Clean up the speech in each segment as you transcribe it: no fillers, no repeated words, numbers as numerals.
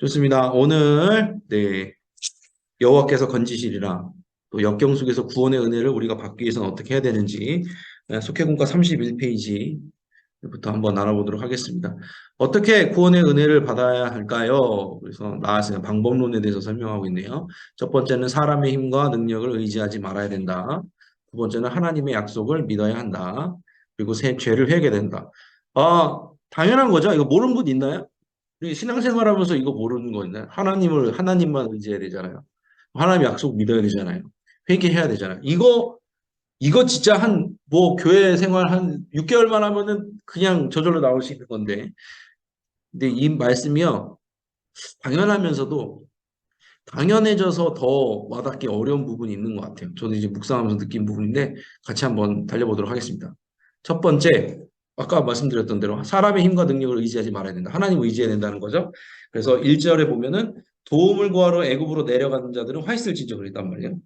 좋습니다. 오늘 여호와께서 건지시리라 또 역경 속에서 구원의 은혜를 우리가 받기 위해서는 어떻게 해야 되는지 속회공과 31페이지부터 한번 나눠보도록 하겠습니다. 어떻게 구원의 은혜를 받아야 할까요? 그래서 나아서 방법론에 대해서 설명하고 있네요. 첫 번째는 사람의 힘과 능력을 의지하지 말아야 된다. 두 번째는 하나님의 약속을 믿어야 한다. 그리고 죄를 회개된다. 당연한 거죠. 이거 모르는 분 있나요? 우리 신앙생활하면서 이거 모르는 거 있나요? 하나님만 의지해야 되잖아요. 하나님 약속 믿어야 되잖아요. 회개해야 되잖아요. 이거 진짜 교회 생활 한 6개월만 하면은 그냥 저절로 나올 수 있는 건데. 근데 이 말씀이요. 당연하면서도 당연해져서 더 와닿기 어려운 부분이 있는 것 같아요. 저도 이제 묵상하면서 느낀 부분인데 같이 한번 달려보도록 하겠습니다. 첫 번째, 아까 말씀드렸던 대로 사람의 힘과 능력을 의지하지 말아야 된다. 하나님을 의지해야 된다는 거죠. 그래서 1절에 보면은 도움을 구하러 애굽으로 내려가는 자들은 화 있을지죠 그랬단 말이에요.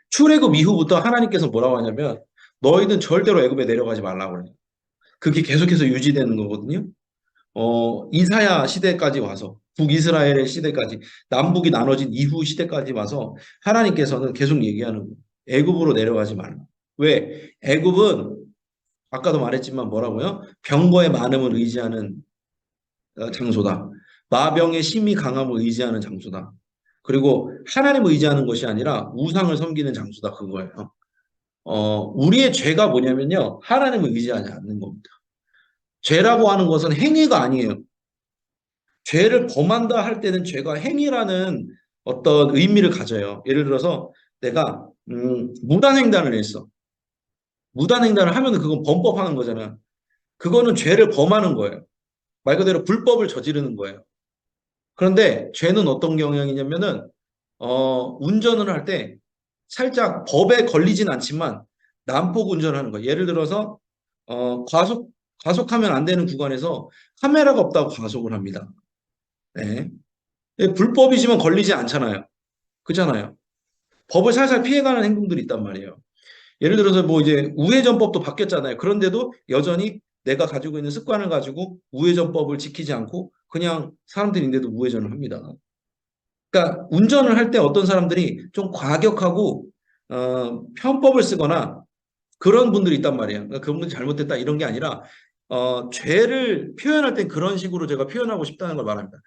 출애굽 이후부터 하나님께서 뭐라고 하냐면 너희는 절대로 애굽에 내려가지 말라고 그래요. 그게 계속해서 유지되는 거거든요. 이사야 시대까지 와서 북이스라엘의 시대까지 남북이 나눠진 이후 시대까지 와서 하나님께서는 계속 얘기하는 거예요. 애굽으로 내려가지 말라. 왜? 애굽은 아까도 말했지만 뭐라고요? 병거의 많음을 의지하는 장소다. 마병의 심히 강함을 의지하는 장소다. 그리고 하나님을 의지하는 것이 아니라 우상을 섬기는 장소다. 그거예요. 우리의 죄가 뭐냐면요. 하나님을 의지하지 않는 겁니다. 죄라고 하는 것은 행위가 아니에요. 죄를 범한다 할 때는 죄가 행위라는 어떤 의미를 가져요. 예를 들어서 내가 무단횡단을 했어. 무단횡단을 하면 그건 범법하는 거잖아. 그거는 죄를 범하는 거예요. 말 그대로 불법을 저지르는 거예요. 그런데 죄는 어떤 경향이냐면은 운전을 할 때 살짝 법에 걸리진 않지만 난폭 운전하는 거예요. 예를 들어서 과속하면 안 되는 구간에서 카메라가 없다고 과속을 합니다. 네. 불법이지만 걸리지 않잖아요. 그잖아요. 법을 살살 피해가는 행동들이 있단 말이에요. 예를 들어서 뭐 이제 우회전법도 바뀌었잖아요. 그런데도 여전히 내가 가지고 있는 습관을 가지고 우회전법을 지키지 않고 그냥 사람들인데도 우회전을 합니다. 그러니까 운전을 할 때 어떤 사람들이 좀 과격하고 편법을 쓰거나 그런 분들이 있단 말이에요. 그러니까 그분들이 잘못됐다 이런 게 아니라 죄를 표현할 땐 그런 식으로 제가 표현하고 싶다는 걸 말합니다.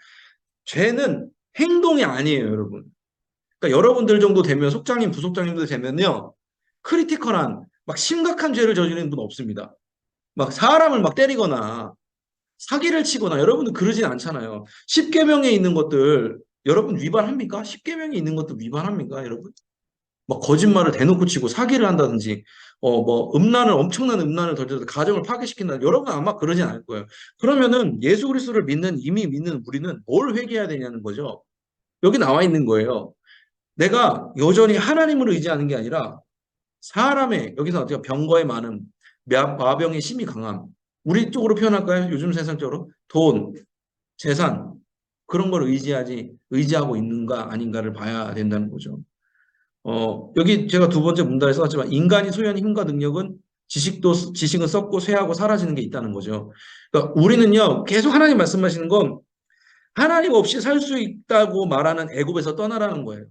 죄는 행동이 아니에요, 여러분. 그러니까 여러분들 정도 되면 속장님, 부속장님들 되면요. 크리티컬한 막 심각한 죄를 저지르는 분 없습니다. 막 사람을 막 때리거나 사기를 치거나 여러분들 그러진 않잖아요. 10계명에 있는 것들 여러분 위반합니까? 10계명에 있는 것도 위반합니까, 여러분? 막 거짓말을 대놓고 치고 사기를 한다든지 뭐 엄청난 음란을 던져서 가정을 파괴시킨다. 여러분 아마 그러진 않을 거예요. 그러면은 예수 그리스도를 이미 믿는 우리는 뭘 회개해야 되냐는 거죠. 여기 나와 있는 거예요. 내가 여전히 하나님을 의지하는 게 아니라 사람의 여기서 어떻게 병거의 많음, 마병의 심이 강함. 우리 쪽으로 표현할까요? 요즘 세상적으로 돈, 재산 그런 걸 의지하고 있는가 아닌가를 봐야 된다는 거죠. 여기 제가 두 번째 문단에 써놨지만 인간이 소유한 힘과 능력은 지식은 썩고 쇠하고 사라지는 게 있다는 거죠. 그러니까 우리는요 계속 하나님 말씀하시는 건 하나님 없이 살 수 있다고 말하는 애굽에서 떠나라는 거예요.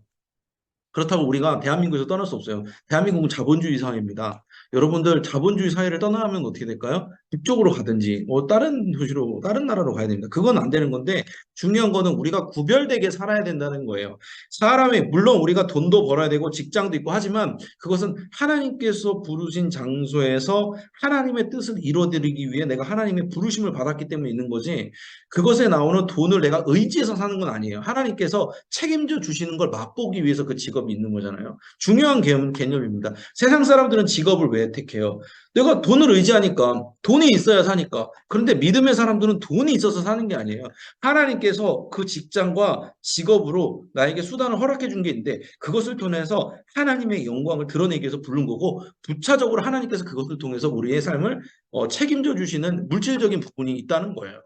그렇다고 우리가 대한민국에서 떠날 수 없어요. 대한민국은 자본주의 사회입니다. 여러분들 자본주의 사회를 떠나면 어떻게 될까요? 북쪽으로 가든지 뭐 다른 도시로 다른 나라로 가야 됩니다. 그건 안 되는 건데 중요한 거는 우리가 구별되게 살아야 된다는 거예요. 사람이 물론 우리가 돈도 벌어야 되고 직장도 있고 하지만 그것은 하나님께서 부르신 장소에서 하나님의 뜻을 이루어드리기 위해 내가 하나님의 부르심을 받았기 때문에 있는 거지 그것에 나오는 돈을 내가 의지해서 사는 건 아니에요. 하나님께서 책임져 주시는 걸 맛보기 위해서 그 직업이 있는 거잖아요. 중요한 개념입니다. 세상 사람들은 직업을 왜 택해요? 내가 돈을 의지하니까 돈이 있어야 사니까. 그런데 믿음의 사람들은 돈이 있어서 사는 게 아니에요. 하나님께서 그 직장과 직업으로 나에게 수단을 허락해 준 게 있는데 그것을 통해서 하나님의 영광을 드러내기 위해서 부른 거고 부차적으로 하나님께서 그것을 통해서 우리의 삶을 책임져 주시는 물질적인 부분이 있다는 거예요.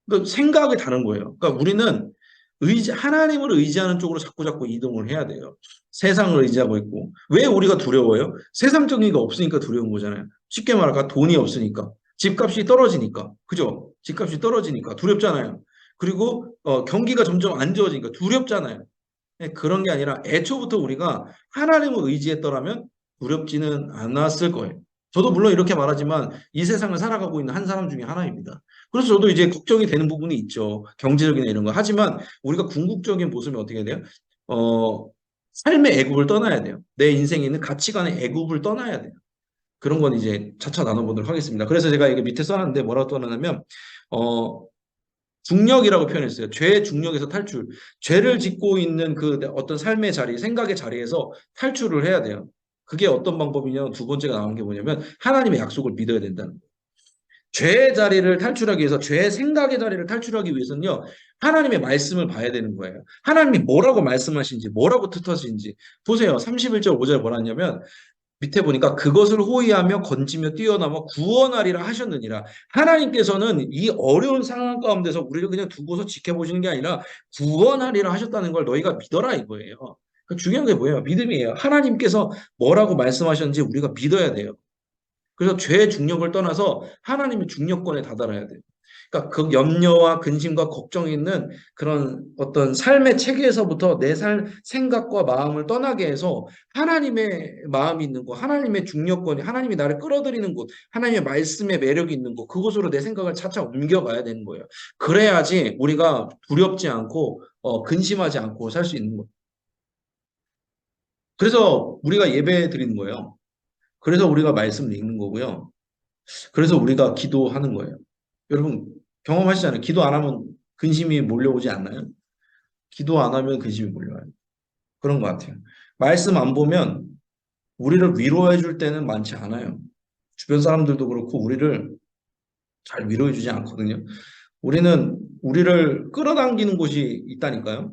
그러니까 생각이 다른 거예요. 그러니까 우리는 하나님을 의지하는 쪽으로 자꾸 이동을 해야 돼요. 세상을 의지하고 있고. 왜 우리가 두려워요? 세상적인 게 없으니까 두려운 거잖아요. 쉽게 말할까? 돈이 없으니까. 집값이 떨어지니까. 그죠? 집값이 떨어지니까. 두렵잖아요. 그리고 경기가 점점 안 좋아지니까 두렵잖아요. 네, 그런 게 아니라 애초부터 우리가 하나님을 의지했더라면 두렵지는 않았을 거예요. 저도 물론 이렇게 말하지만 이 세상을 살아가고 있는 한 사람 중에 하나입니다. 그래서 저도 이제 걱정이 되는 부분이 있죠. 경제적이나 이런 거. 하지만 우리가 궁극적인 모습이 어떻게 돼요? 어, 삶의 애굽을 떠나야 돼요. 내 인생에 있는 가치관의 애굽을 떠나야 돼요. 그런 건 이제 차차 나눠보도록 하겠습니다. 그래서 제가 이게 밑에 써놨는데 뭐라고 써놨냐면, 어, 중력이라고 표현했어요. 죄의 중력에서 탈출. 죄를 짓고 있는 그 어떤 삶의 자리, 생각의 자리에서 탈출을 해야 돼요. 그게 어떤 방법이냐? 두 번째가 나온 게 뭐냐면 하나님의 약속을 믿어야 된다는 거예요. 죄의 자리를 탈출하기 위해서, 죄의 생각의 자리를 탈출하기 위해서는요, 하나님의 말씀을 봐야 되는 거예요. 하나님이 뭐라고 말씀하신지, 뭐라고 뜻하신지. 보세요. 31절 5절 뭐라 하냐면, 밑에 보니까 그것을 호위하며 건지며 뛰어넘어 구원하리라 하셨느니라. 하나님께서는 이 어려운 상황 가운데서 우리를 그냥 두고서 지켜보시는 게 아니라 구원하리라 하셨다는 걸 너희가 믿어라 이거예요. 중요한 게 뭐예요? 믿음이에요. 하나님께서 뭐라고 말씀하셨는지 우리가 믿어야 돼요. 그래서 죄의 중력을 떠나서 하나님의 중력권에 다다라야 돼요. 그러니까 그 염려와 근심과 걱정이 있는 그런 어떤 삶의 체계에서부터 내 생각과 마음을 떠나게 해서 하나님의 마음이 있는 곳, 하나님의 중력권이, 하나님이 나를 끌어들이는 곳, 하나님의 말씀의 매력이 있는 곳, 그곳으로 내 생각을 차차 옮겨가야 되는 거예요. 그래야지 우리가 두렵지 않고 근심하지 않고 살 수 있는 거예요. 그래서 우리가 예배 드리는 거예요. 그래서 우리가 말씀을 읽는 거고요. 그래서 우리가 기도하는 거예요. 여러분 경험하시잖아요. 기도 안 하면 근심이 몰려오지 않나요? 기도 안 하면 근심이 몰려와요. 그런 것 같아요. 말씀 안 보면 우리를 위로해 줄 때는 많지 않아요. 주변 사람들도 그렇고 우리를 잘 위로해 주지 않거든요. 우리는 우리를 끌어당기는 곳이 있다니까요.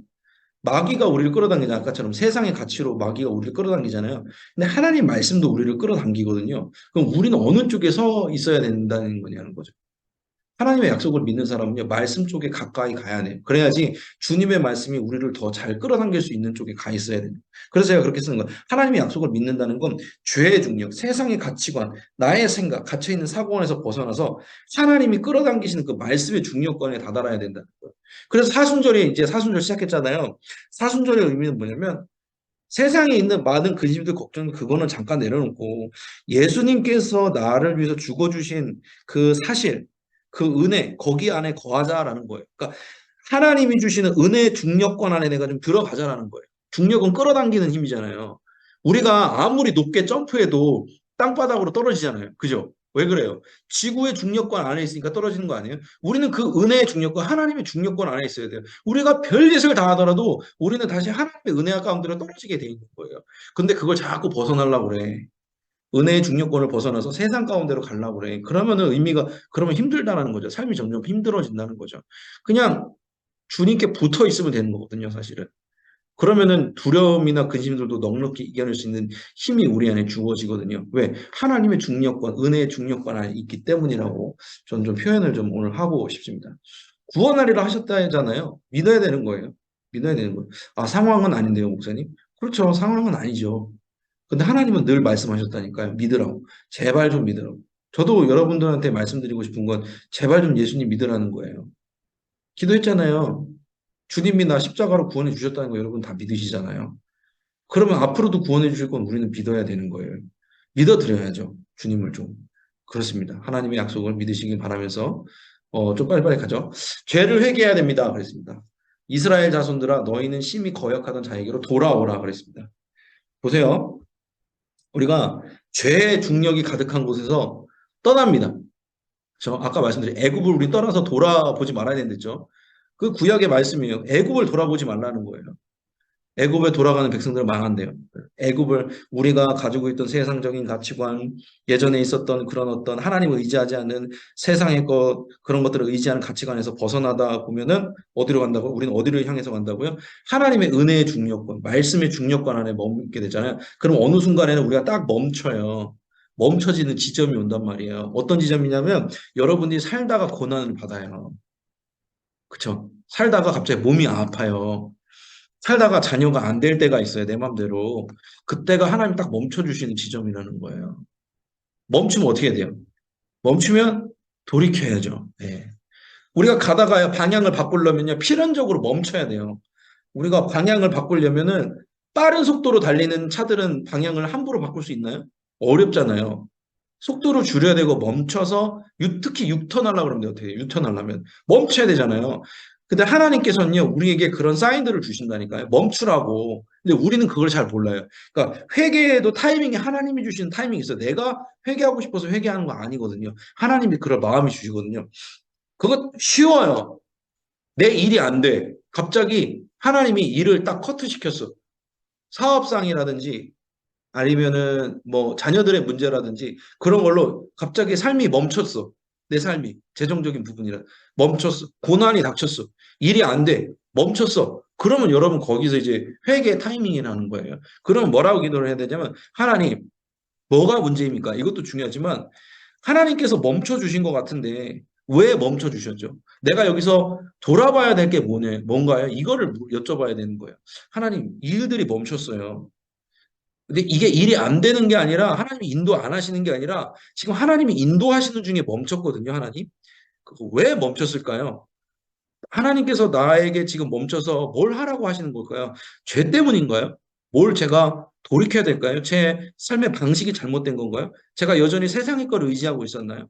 마귀가 우리를 끌어당기잖아요. 아까처럼 세상의 가치로 마귀가 우리를 끌어당기잖아요. 근데 하나님 말씀도 우리를 끌어당기거든요. 그럼 우리는 어느 쪽에 서 있어야 된다는 거냐는 거죠. 하나님의 약속을 믿는 사람은요, 말씀 쪽에 가까이 가야 돼요. 그래야지 주님의 말씀이 우리를 더 잘 끌어당길 수 있는 쪽에 가 있어야 돼요. 그래서 제가 그렇게 쓰는 거예요. 하나님의 약속을 믿는다는 건 죄의 중력, 세상의 가치관, 나의 생각, 갇혀있는 사고원에서 벗어나서 하나님이 끌어당기시는 그 말씀의 중력권에 다다라야 된다는 거예요. 그래서 사순절이 이제 사순절 시작했잖아요. 사순절의 의미는 뭐냐면 세상에 있는 많은 근심들, 걱정, 그거는 잠깐 내려놓고 예수님께서 나를 위해서 죽어주신 그 사실, 그 은혜, 거기 안에 거하자라는 거예요. 그러니까 하나님이 주시는 은혜의 중력권 안에 내가 좀 들어가자라는 거예요. 중력은 끌어당기는 힘이잖아요. 우리가 아무리 높게 점프해도 땅바닥으로 떨어지잖아요. 그죠? 왜 그래요? 지구의 중력권 안에 있으니까 떨어지는 거 아니에요? 우리는 그 은혜의 중력권, 하나님의 중력권 안에 있어야 돼요. 우리가 별짓을 다 하더라도 우리는 다시 하나님의 은혜 가운데로 떨어지게 돼 있는 거예요. 근데 그걸 자꾸 벗어나려고 그래. 은혜의 중력권을 벗어나서 세상 가운데로 가려고 그래. 그러면은 의미가, 그러면 힘들다는 거죠. 삶이 점점 힘들어진다는 거죠. 그냥 주님께 붙어 있으면 되는 거거든요, 사실은. 그러면은 두려움이나 근심들도 넉넉히 이겨낼 수 있는 힘이 우리 안에 주어지거든요. 왜? 하나님의 중력권, 은혜의 중력권 안에 있기 때문이라고 저는 좀 표현을 좀 오늘 하고 싶습니다. 구원하리라 하셨다 하잖아요. 믿어야 되는 거예요. 믿어야 되는 거예요. 아, 상황은 아닌데요, 목사님? 그렇죠. 상황은 아니죠. 근데 하나님은 늘 말씀하셨다니까요. 믿으라고. 제발 좀 믿으라고. 저도 여러분들한테 말씀드리고 싶은 건 제발 좀 예수님 믿으라는 거예요. 기도했잖아요. 주님이 나 십자가로 구원해 주셨다는 거 여러분 다 믿으시잖아요. 그러면 앞으로도 구원해 주실 건 우리는 믿어야 되는 거예요. 믿어드려야죠. 주님을 좀. 그렇습니다. 하나님의 약속을 믿으시길 바라면서 좀 빨리빨리 가죠. 죄를 회개해야 됩니다. 그랬습니다. 이스라엘 자손들아 너희는 심히 거역하던 자에게로 돌아오라 그랬습니다. 보세요. 우리가 죄의 중력이 가득한 곳에서 떠납니다. 저 아까 말씀드린 애굽을 우리 떠나서 돌아보지 말아야 된댔죠. 그 구약의 말씀이에요. 애굽을 돌아보지 말라는 거예요. 애굽에 돌아가는 백성들은 망한대요. 애굽을 우리가 가지고 있던 세상적인 가치관, 예전에 있었던 그런 어떤 하나님을 의지하지 않는 세상의 것, 그런 것들을 의지하는 가치관에서 벗어나다 보면은 어디로 간다고? 우리는 어디를 향해서 간다고요? 하나님의 은혜의 중력권, 말씀의 중력권 안에 머물게 되잖아요. 그럼 어느 순간에는 우리가 딱 멈춰요. 멈춰지는 지점이 온단 말이에요. 어떤 지점이냐면 여러분들이 살다가 고난을 받아요. 그쵸? 살다가 갑자기 몸이 아파요. 살다가 자녀가 안 될 때가 있어요, 내 맘대로. 그때가 하나님 딱 멈춰주시는 지점이라는 거예요. 멈추면 어떻게 돼요? 멈추면 돌이켜야죠. 네. 우리가 가다가 방향을 바꾸려면요, 필연적으로 멈춰야 돼요. 우리가 방향을 바꾸려면은 빠른 속도로 달리는 차들은 방향을 함부로 바꿀 수 있나요? 어렵잖아요. 속도를 줄여야 되고 멈춰서 특히 유턴 하려고 그러면 어떻게 해요? 유턴 하려면 멈춰야 되잖아요. 근데 하나님께서는요, 우리에게 그런 사인들을 주신다니까요. 멈추라고. 근데 우리는 그걸 잘 몰라요. 그러니까 회개에도 타이밍이 하나님이 주시는 타이밍이 있어요. 내가 회개하고 싶어서 회개하는 거 아니거든요. 하나님이 그럴 마음이 주시거든요. 그거 쉬워요. 내 일이 안 돼. 갑자기 하나님이 일을 딱 커트시켰어. 사업상이라든지 아니면은 뭐 자녀들의 문제라든지 그런 걸로 갑자기 삶이 멈췄어. 내 삶이 재정적인 부분이라 멈췄어. 고난이 닥쳤어. 일이 안 돼. 멈췄어. 그러면 여러분 거기서 이제 회개 타이밍이라는 거예요. 그러면 뭐라고 기도를 해야 되냐면 하나님 뭐가 문제입니까? 이것도 중요하지만 하나님께서 멈춰 주신 것 같은데 왜 멈춰 주셨죠? 내가 여기서 돌아봐야 될 게 뭔가요? 이거를 여쭤봐야 되는 거예요. 하나님, 이 일들이 멈췄어요. 근데 이게 일이 안 되는 게 아니라 하나님이 인도 안 하시는 게 아니라 지금 하나님이 인도하시는 중에 멈췄거든요, 하나님. 그거 왜 멈췄을까요? 하나님께서 나에게 지금 멈춰서 뭘 하라고 하시는 걸까요? 죄 때문인가요? 뭘 제가 돌이켜야 될까요? 제 삶의 방식이 잘못된 건가요? 제가 여전히 세상의 걸 의지하고 있었나요?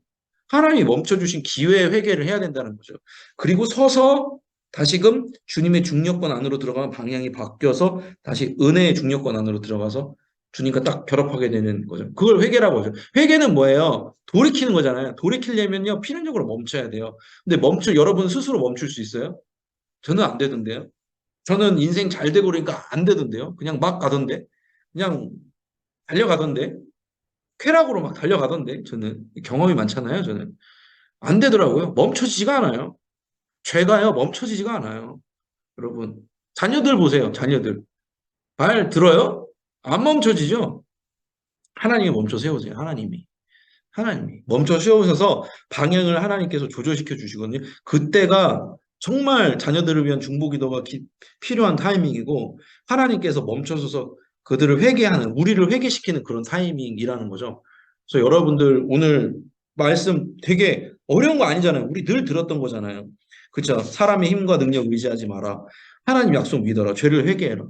하나님이 멈춰주신 기회에 회개를 해야 된다는 거죠. 그리고 서서 다시금 주님의 중력권 안으로 들어가면 방향이 바뀌어서 다시 은혜의 중력권 안으로 들어가서 주님과 딱 결합하게 되는 거죠. 그걸 회개라고 하죠. 회개는 뭐예요? 돌이키는 거잖아요. 돌이키려면요, 필연적으로 멈춰야 돼요. 근데 여러분 스스로 멈출 수 있어요? 저는 안 되던데요. 저는 인생 잘 되고 그러니까 안 되던데요. 그냥 막 가던데. 그냥 달려가던데. 쾌락으로 막 달려가던데. 저는 경험이 많잖아요. 저는. 안 되더라고요. 멈춰지지가 않아요. 죄가요, 멈춰지지가 않아요. 여러분. 자녀들 보세요. 자녀들. 말 들어요? 안 멈춰지죠? 하나님이 멈춰 세우세요. 하나님이. 하나님이 멈춰 세우셔서 방향을 하나님께서 조절시켜 주시거든요. 그때가 정말 자녀들을 위한 중보기도가 필요한 타이밍이고 하나님께서 멈춰서서 그들을 회개하는 우리를 회개시키는 그런 타이밍이라는 거죠. 그래서 여러분들 오늘 말씀 되게 어려운 거 아니잖아요. 우리 늘 들었던 거잖아요. 그렇죠? 사람의 힘과 능력 의지하지 마라. 하나님 약속 믿어라. 죄를 회개해라.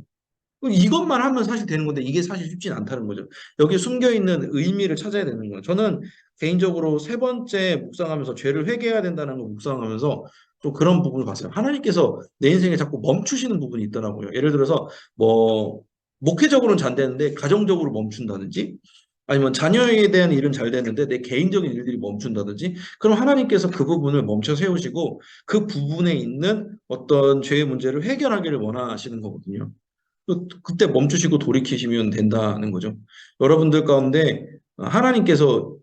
이것만 하면 사실 되는 건데 이게 사실 쉽진 않다는 거죠. 여기 숨겨 있는 의미를 찾아야 되는 거예요. 저는 개인적으로 세 번째 묵상하면서 죄를 회개해야 된다는 걸 묵상하면서 또 그런 부분을 봤어요. 하나님께서 내 인생에 자꾸 멈추시는 부분이 있더라고요. 예를 들어서 뭐 목회적으로는 잘 되는데 가정적으로 멈춘다든지 아니면 자녀에 대한 일은 잘 되는데 내 개인적인 일들이 멈춘다든지 그럼 하나님께서 그 부분을 멈춰 세우시고 그 부분에 있는 어떤 죄의 문제를 해결하기를 원하시는 거거든요. 그때 멈추시고 돌이키시면 된다는 거죠. 여러분들 가운데 하나님께서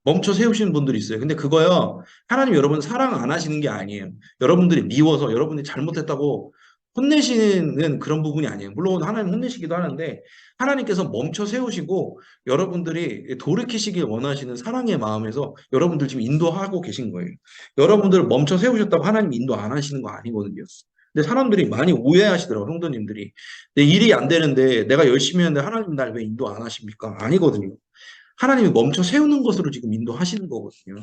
멈춰 세우시는 분들이 있어요. 근데 그거요, 하나님 여러분 사랑 안 하시는 게 아니에요. 여러분들이 미워서 여러분들이 잘못했다고 혼내시는 그런 부분이 아니에요. 물론 하나님 혼내시기도 하는데 하나님께서 멈춰 세우시고 여러분들이 돌이키시길 원하시는 사랑의 마음에서 여러분들 지금 인도하고 계신 거예요. 여러분들 멈춰 세우셨다고 하나님 인도 안 하시는 거 아니거든요. 근데 사람들이 많이 오해하시더라고요, 성도님들이. 내 일이 안 되는데 내가 열심히 했는데 하나님 날 왜 인도 안 하십니까? 아니거든요. 하나님이 멈춰 세우는 것으로 지금 인도하시는 거거든요.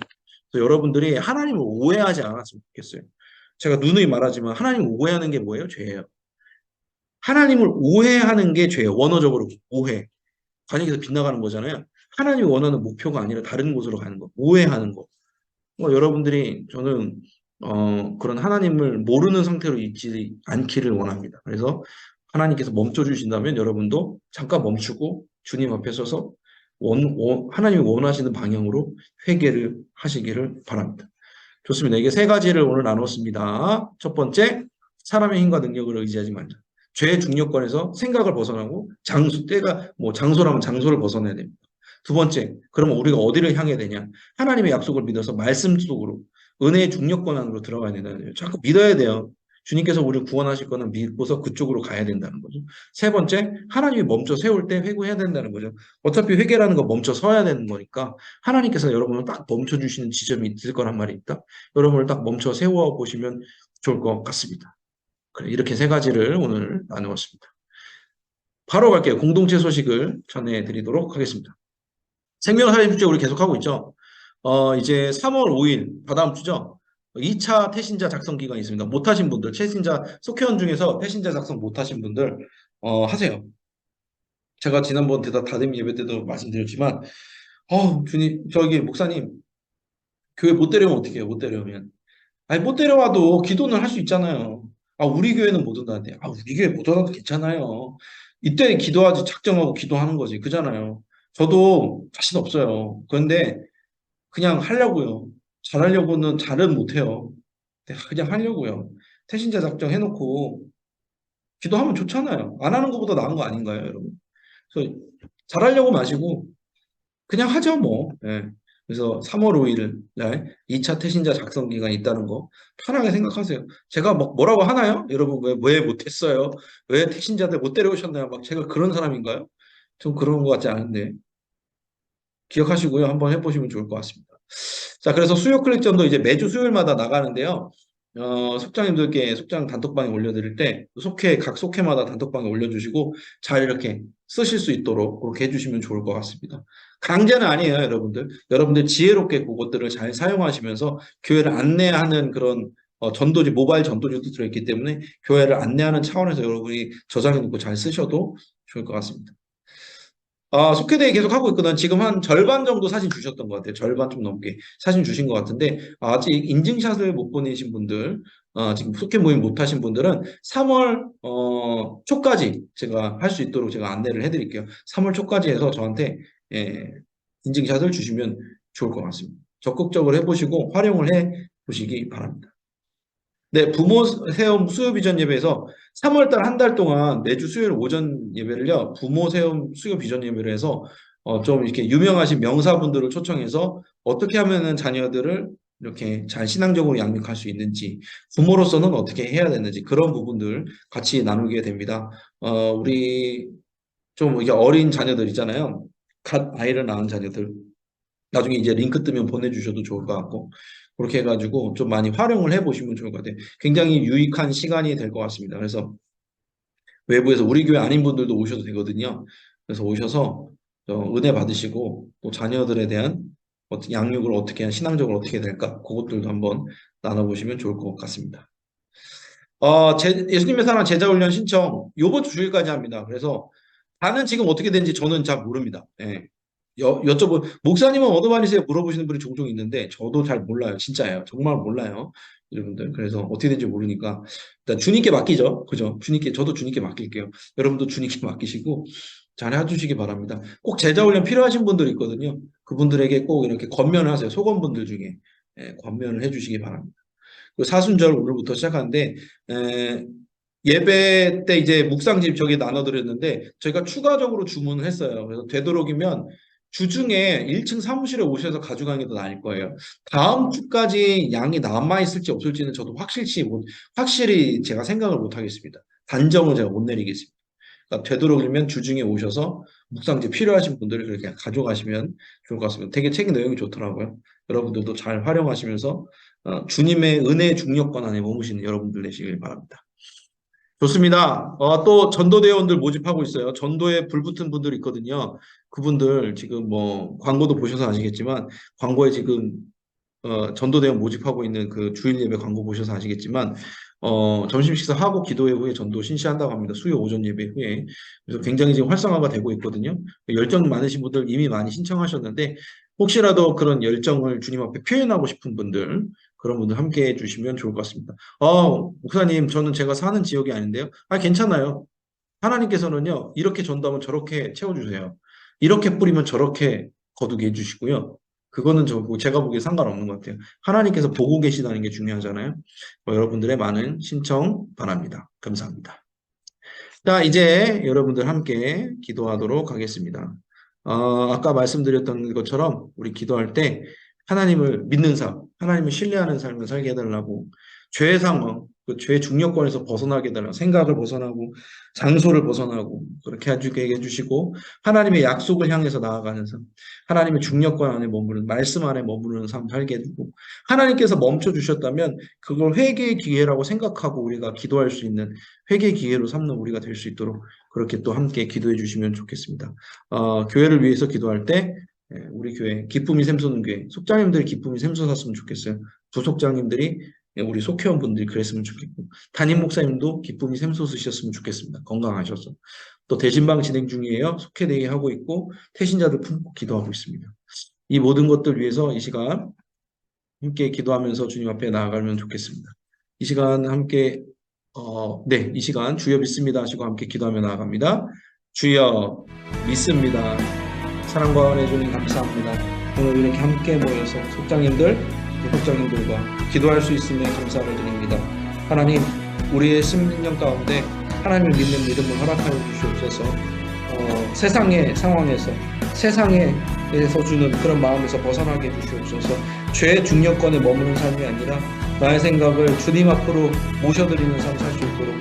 그래서 여러분들이 하나님을 오해하지 않았으면 좋겠어요. 제가 누누이 말하지만 하나님을 오해하는 게 뭐예요? 죄예요. 하나님을 오해하는 게 죄예요. 원어적으로 오해. 관역에서 빗나가는 거잖아요. 하나님이 원하는 목표가 아니라 다른 곳으로 가는 거. 오해하는 거. 여러분들이 저는 그런 하나님을 모르는 상태로 있지 않기를 원합니다. 그래서 하나님께서 멈춰 주신다면 여러분도 잠깐 멈추고 주님 앞에 서서 하나님이 원하시는 방향으로 회개를 하시기를 바랍니다. 좋습니다. 이게 세 가지를 오늘 나눴습니다. 첫 번째, 사람의 힘과 능력을 의지하지 말자. 죄의 중력권에서 생각을 벗어나고 때가 뭐 장소라면 장소를 벗어나야 됩니다. 두 번째, 그러면 우리가 어디를 향해야 되냐? 하나님의 약속을 믿어서 말씀 속으로 은혜의 중력권 안으로 들어가야 된다는 거예요. 자꾸 믿어야 돼요. 주님께서 우리를 구원하실 거는 믿고서 그쪽으로 가야 된다는 거죠. 세 번째, 하나님이 멈춰 세울 때 회개해야 된다는 거죠. 어차피 회개라는 거 멈춰 서야 되는 거니까 하나님께서 여러분을 딱 멈춰 주시는 지점이 있을 거란 말이 있다. 여러분을 딱 멈춰 세워 보시면 좋을 것 같습니다. 그래, 이렇게 세 가지를 오늘 나누었습니다. 바로 갈게요. 공동체 소식을 전해드리도록 하겠습니다. 생명사진 축제 우리 계속하고 있죠. 이제 3월 5일, 다다음 주죠. 2차 태신자 작성 기간이 있습니다. 못하신 분들, 태신자 속회원 중에서 태신자 작성 못하신 분들 하세요. 제가 지난번 다듬 예배 때도 말씀드렸지만, 주님, 저기 목사님, 교회 못 데려오면 어떻게 해요? 못 데려오면. 아니, 못 데려와도 기도는 할 수 있잖아요. 아, 우리 교회는 못 온다는데. 아, 우리 교회 못 와도 괜찮아요. 이때 기도하지, 작정하고 기도하는 거지. 그잖아요. 저도 자신 없어요. 그런데 그냥 하려고요. 잘하려고는 잘은 못해요. 그냥 하려고요. 태신자 작정 해놓고 기도하면 좋잖아요. 안 하는 것보다 나은 거 아닌가요, 여러분? 그래서 잘하려고 마시고 그냥 하죠, 뭐. 예. 그래서 3월 5일 날 2차 태신자 작성 기간이 있다는 거 편하게 생각하세요. 제가 막 뭐라고 하나요? 여러분 왜 못했어요? 왜 태신자들 못 데려오셨나요? 막 제가 그런 사람인가요? 좀 그런 것 같지 않은데 기억하시고요. 한번 해보시면 좋을 것 같습니다. 자, 그래서 수요 컬렉션도 이제 매주 수요일마다 나가는데요. 속장님들께 속장 단톡방에 올려드릴 때 각 속회마다 단톡방에 올려주시고 잘 이렇게 쓰실 수 있도록 그렇게 해주시면 좋을 것 같습니다. 강제는 아니에요, 여러분들. 여러분들 지혜롭게 그것들을 잘 사용하시면서 교회를 안내하는 그런 전도지, 모바일 전도지도 들어있기 때문에 교회를 안내하는 차원에서 여러분이 저장해 놓고 잘 쓰셔도 좋을 것 같습니다. 속회대회 계속 하고 있거든. 지금 한 절반 정도 사진 주셨던 것 같아요. 절반 좀 넘게 사진 주신 것 같은데, 아직 인증샷을 못 보내신 분들, 지금 속회 모임 못 하신 분들은 3월, 초까지 제가 할 수 있도록 제가 안내를 해드릴게요. 3월 초까지 해서 저한테, 예, 인증샷을 주시면 좋을 것 같습니다. 적극적으로 해보시고 활용을 해 보시기 바랍니다. 네, 부모 세움 수요 비전 예배에서 3월달 한 달 동안 매주 수요일 오전 예배를요, 부모 세움 수요 비전 예배를 해서 좀 이렇게 유명하신 명사분들을 초청해서 어떻게 하면은 자녀들을 이렇게 잘 신앙적으로 양육할 수 있는지, 부모로서는 어떻게 해야 되는지 그런 부분들 같이 나누게 됩니다. 우리 좀 이게 어린 자녀들 있잖아요. 갓 아이를 낳은 자녀들. 나중에 이제 링크 뜨면 보내주셔도 좋을 것 같고 그렇게 해가지고 좀 많이 활용을 해보시면 좋을 것 같아요. 굉장히 유익한 시간이 될 것 같습니다. 그래서 외부에서 우리 교회 아닌 분들도 오셔도 되거든요. 그래서 오셔서 은혜 받으시고 또 자녀들에 대한 양육을 어떻게 신앙적으로 어떻게 될까 그것들도 한번 나눠보시면 좋을 것 같습니다. 예수님의 사랑 제자훈련 신청 요번 주 주일까지 합니다. 그래서 다는 지금 어떻게 되는지 저는 잘 모릅니다. 예. 목사님은 어느 반이세요? 물어보시는 분이 종종 있는데, 저도 잘 몰라요. 진짜예요. 정말 몰라요. 여러분들. 그래서 어떻게 되는지 모르니까, 일단 주님께 맡기죠. 그죠? 저도 주님께 맡길게요. 여러분도 주님께 맡기시고, 잘 해주시기 바랍니다. 꼭 제자훈련 필요하신 분들 있거든요. 그분들에게 꼭 이렇게 권면을 하세요. 소건분들 중에. 권면을 해주시기 바랍니다. 그 사순절 오늘부터 시작하는데, 예배 때 이제 묵상집 저기 나눠드렸는데, 저희가 추가적으로 주문을 했어요. 그래서 되도록이면 주중에 1층 사무실에 오셔서 가져가는 게 더 나을 거예요. 다음 주까지 양이 남아있을지 없을지는 저도 확실히 제가 생각을 못 하겠습니다. 단정을 제가 못 내리겠습니다. 그러니까 되도록이면 주중에 오셔서 묵상지 필요하신 분들을 그렇게 가져가시면 좋을 것 같습니다. 되게 책 내용이 좋더라고요. 여러분들도 잘 활용하시면서 주님의 은혜의 중력권 안에 머무시는 여러분들 되시길 바랍니다. 좋습니다. 또 전도대원들 모집하고 있어요. 전도에 불붙은 분들 있거든요. 그분들 지금 뭐 광고도 보셔서 아시겠지만 광고에 지금 전도대원 모집하고 있는 그 주일 예배 광고 보셔서 아시겠지만 점심 식사하고 기도회 후에 전도 신시한다고 합니다. 수요 오전 예배 후에. 그래서 굉장히 지금 활성화가 되고 있거든요. 열정 많으신 분들 이미 많이 신청하셨는데 혹시라도 그런 열정을 주님 앞에 표현하고 싶은 분들 그런 분들 함께 해주시면 좋을 것 같습니다. 목사님 저는 제가 사는 지역이 아닌데요. 괜찮아요. 하나님께서는요 이렇게 전도하면 저렇게 채워주세요. 이렇게 뿌리면 저렇게 거두게 해주시고요. 그거는 제가 보기에 상관없는 것 같아요. 하나님께서 보고 계시다는 게 중요하잖아요. 여러분들의 많은 신청 바랍니다. 감사합니다. 자, 이제 여러분들 함께 기도하도록 하겠습니다. 아까 말씀드렸던 것처럼 우리 기도할 때 하나님을 믿는 삶, 하나님을 신뢰하는 삶을 살게 해달라고 죄의 상황, 그 죄의 중력권에서 벗어나게 해달라고 생각을 벗어나고 장소를 벗어나고 그렇게 해주시고 하나님의 약속을 향해서 나아가는 삶, 하나님의 중력권 안에 머무르는 말씀 안에 머무르는 삶 살게 해주고 하나님께서 멈춰주셨다면 그걸 회개의 기회라고 생각하고 우리가 기도할 수 있는 회개의 기회로 삼는 우리가 될 수 있도록 그렇게 또 함께 기도해 주시면 좋겠습니다. 교회를 위해서 기도할 때 우리 교회 기쁨이 샘솟는 교회 속장님들이 기쁨이 샘솟았으면 좋겠어요. 부속장님들이 우리 속회원분들이 그랬으면 좋겠고, 담임 목사님도 기쁨이 샘솟으셨으면 좋겠습니다. 건강하셔서. 또 대진방 진행 중이에요. 속회대회 하고 있고 태신자들 품고 기도하고 있습니다. 이 모든 것들 위해서 이 시간 함께 기도하면서 주님 앞에 나아가면 좋겠습니다. 이 시간 함께 이 시간 주여 믿습니다 하시고 함께 기도하며 나아갑니다. 주여 믿습니다. 사랑과 은혜 주님 감사합니다. 오늘 이렇게 함께 모여서 속장님들, 부속장님들과 기도할 수 있음에 감사를 드립니다. 하나님, 우리의 심령 가운데 하나님을 믿는 믿음을 허락하여 주시옵소서. 세상의 상황에서 세상에서 주는 그런 마음에서 벗어나게 해주시옵소서. 죄의 중력권에 머무는 삶이 아니라 나의 생각을 주님 앞으로 모셔드리는 삶 살 수 있도록,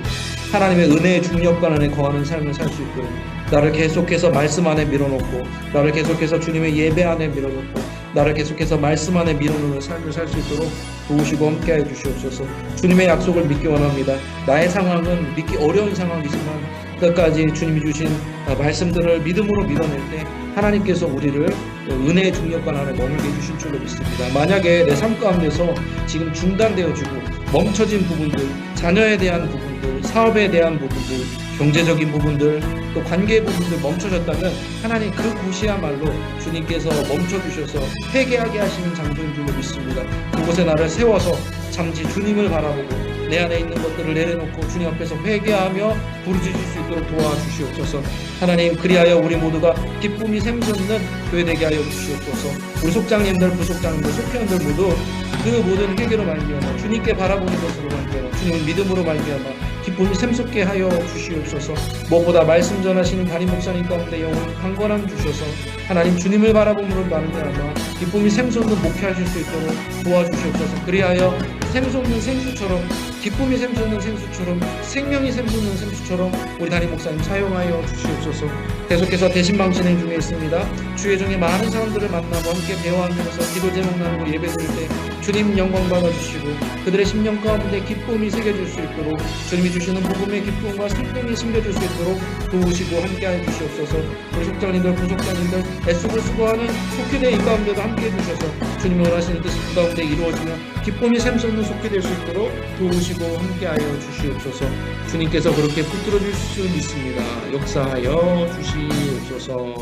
하나님의 은혜의 중력권 안에 거하는 삶을 살 수 있도록, 나를 계속해서 말씀 안에 밀어놓고, 나를 계속해서 주님의 예배 안에 밀어놓고, 나를 계속해서 말씀 안에 밀어놓는 삶을 살 수 있도록 도우시고 함께해 주시옵소서. 주님의 약속을 믿기 원합니다. 나의 상황은 믿기 어려운 상황이지만 끝까지 주님이 주신 말씀들을 믿음으로 밀어낼 때 하나님께서 우리를 은혜의 중력관 안에 머물게 해주실 줄로 믿습니다. 만약에 내 삶 가운데서 지금 중단되어지고 멈춰진 부분들, 자녀에 대한 부분들, 사업에 대한 부분들, 경제적인 부분들, 또 관계의 부분들 멈춰졌다면 하나님 그곳이야말로 주님께서 멈춰주셔서 회개하게 하시는 장소인 줄로 믿습니다. 그곳에 나를 세워서 잠시 주님을 바라보고 내 안에 있는 것들을 내려놓고 주님 앞에서 회개하며 부르짖을 수 있도록 도와주시옵소서. 하나님, 그리하여 우리 모두가 기쁨이 샘솟는 교회 되게 하여 주시옵소서. 우리 속장님들, 부속장님들, 속회원들 모두 그 모든 회개로 말미암아 주님께 바라보는 것으로 말미암아 주님을 믿음으로 말미암아 기쁨이 샘솟게 하여 주시옵소서. 무엇보다 말씀 전하시는 담임 목사님 가운데 영혼 강건함 주셔서 하나님 주님을 바라봄으로 말미암아 기쁨이 샘솟는 목회하실 수 있도록 도와주시옵소서. 그리하여 샘솟는 생수처럼, 기쁨이 샘솟는 생수처럼, 생명이 샘솟는 생수처럼 우리 담임 목사님 사용하여 주시옵소서. 계속해서 대신방 진행 중에 있습니다. 주의 중에 많은 사람들을 만나고 함께 대화하면서 기도 제목 나누고 예배 드릴 때 주님 영광 받아주시고 그들의 심령 가운데 기쁨이 새겨질 수 있도록 주님이 주시는 복음의 기쁨과 생명이 심겨질 수 있도록 도우시고 함께하여 주시옵소서. 우리 속장님들, 부속장님들 애쓰고 수고하는 속회대 이 가운데도 함께해 주셔서 주님이 원하시는 뜻이 그 가운데 이루어지며 기쁨이 샘솟는 속회될 수 있도록 도우시고 함께하여 주시옵소서. 주님께서 그렇게 붙들어 주실 수 믿습니다. 역사하여 주시옵소서.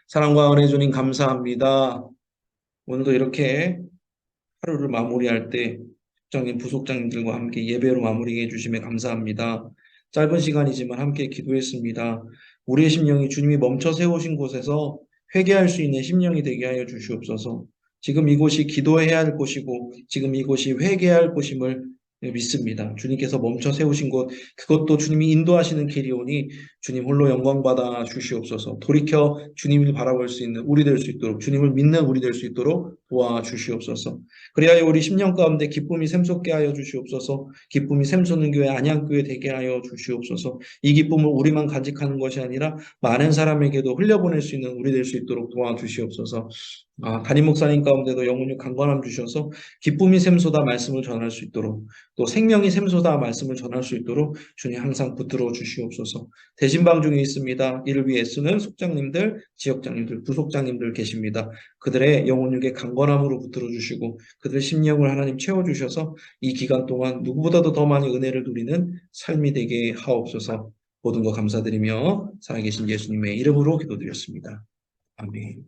사랑과 은혜 주님 감사합니다. 오늘도 이렇게 하루를 마무리할 때 속장님, 부속장님들과 함께 예배로 마무리해 주심에 감사합니다. 짧은 시간이지만 함께 기도했습니다. 우리의 심령이 주님이 멈춰 세우신 곳에서 회개할 수 있는 심령이 되게 하여 주시옵소서. 지금 이곳이 기도해야 할 곳이고 지금 이곳이 회개할 곳임을 믿습니다. 주님께서 멈춰 세우신 곳, 그것도 주님이 인도하시는 길이오니 주님 홀로 영광받아 주시옵소서. 돌이켜 주님을 바라볼 수 있는 우리 될 수 있도록, 주님을 믿는 우리 될 수 있도록 도와주시옵소서. 그리하여 우리 심령 가운데 기쁨이 샘솟게 하여 주시옵소서. 기쁨이 샘솟는 교회, 안양교회 되게 하여 주시옵소서. 이 기쁨을 우리만 간직하는 것이 아니라 많은 사람에게도 흘려보낼 수 있는 우리 될 수 있도록 도와주시옵소서. 담임 목사님 가운데도 영혼이 강건함 주셔서 기쁨이 샘솟아 말씀을 전할 수 있도록, 또 생명이 샘솟아 말씀을 전할 수 있도록 주님 항상 붙들어 주시옵소서. 대신방 중에 있습니다. 이를 위해 쓰는 속장님들, 지역장님들, 부속장님들 계십니다. 그들의 영혼육의 강건함으로 붙들어 주시고 그들의 심령을 하나님 채워주셔서 이 기간 동안 누구보다도 더 많이 은혜를 누리는 삶이 되게 하옵소서. 모든 것 감사드리며 살아계신 예수님의 이름으로 기도드렸습니다. 아멘.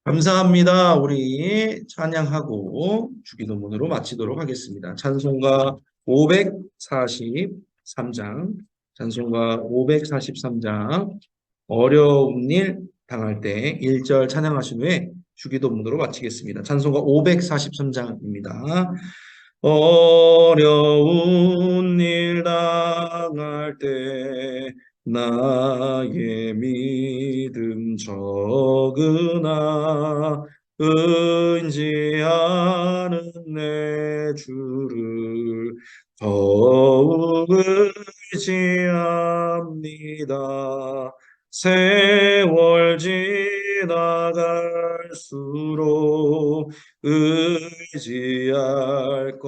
감사합니다. 우리 찬양하고 주기도문으로 마치도록 하겠습니다. 찬송가 543장, 찬송가 543장, 어려운 일 당할 때 1절 찬양하신 후에 주기도문으로 마치겠습니다. 찬송가 543장입니다. 어려운 일 당할 때 나의 믿음 적으나 의지하는 내 주를 더욱 의지합니다. 세월 지나갈수록 의지할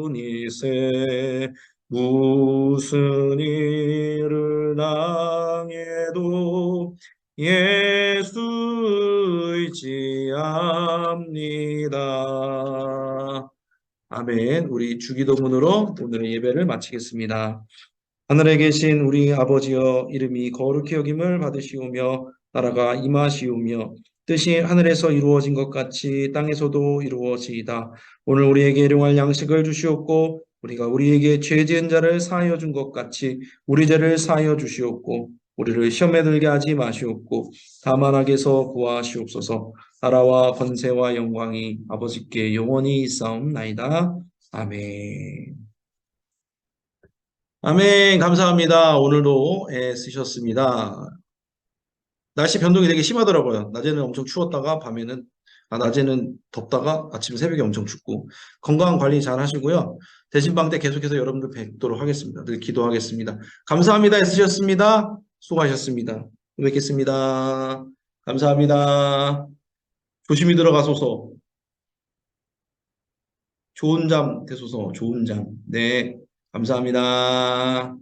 것뿐이세. 무슨 일을 당해도 예수 의지합니다. 아멘. 우리 주기도문으로 오늘의 예배를 마치겠습니다. 하늘에 계신 우리 아버지여, 이름이 거룩히 여김을 받으시오며 나라가 임하시오며 뜻이 하늘에서 이루어진 것 같이 땅에서도 이루어지이다. 오늘 우리에게 일용할 양식을 주시옵고 우리가 우리에게 죄 지은 자를 사하여 준 것 같이 우리 죄를 사하여 주시옵고 우리를 시험에 들게 하지 마시옵고 다만 악에서 구하시옵소서. 나라와 권세와 영광이 아버지께 영원히 있사옵나이다. 아멘. 아멘. 감사합니다. 오늘도 쓰셨습니다. 날씨 변동이 되게 심하더라고요. 낮에는 엄청 추웠다가 낮에는 덥다가 아침 새벽에 엄청 춥고 건강 관리 잘 하시고요. 대신방 때 계속해서 여러분들 뵙도록 하겠습니다. 늘 기도하겠습니다. 감사합니다. 애쓰셨습니다. 수고하셨습니다. 또 뵙겠습니다. 감사합니다. 조심히 들어가소서. 좋은 잠 되소서. 좋은 잠. 네. 감사합니다.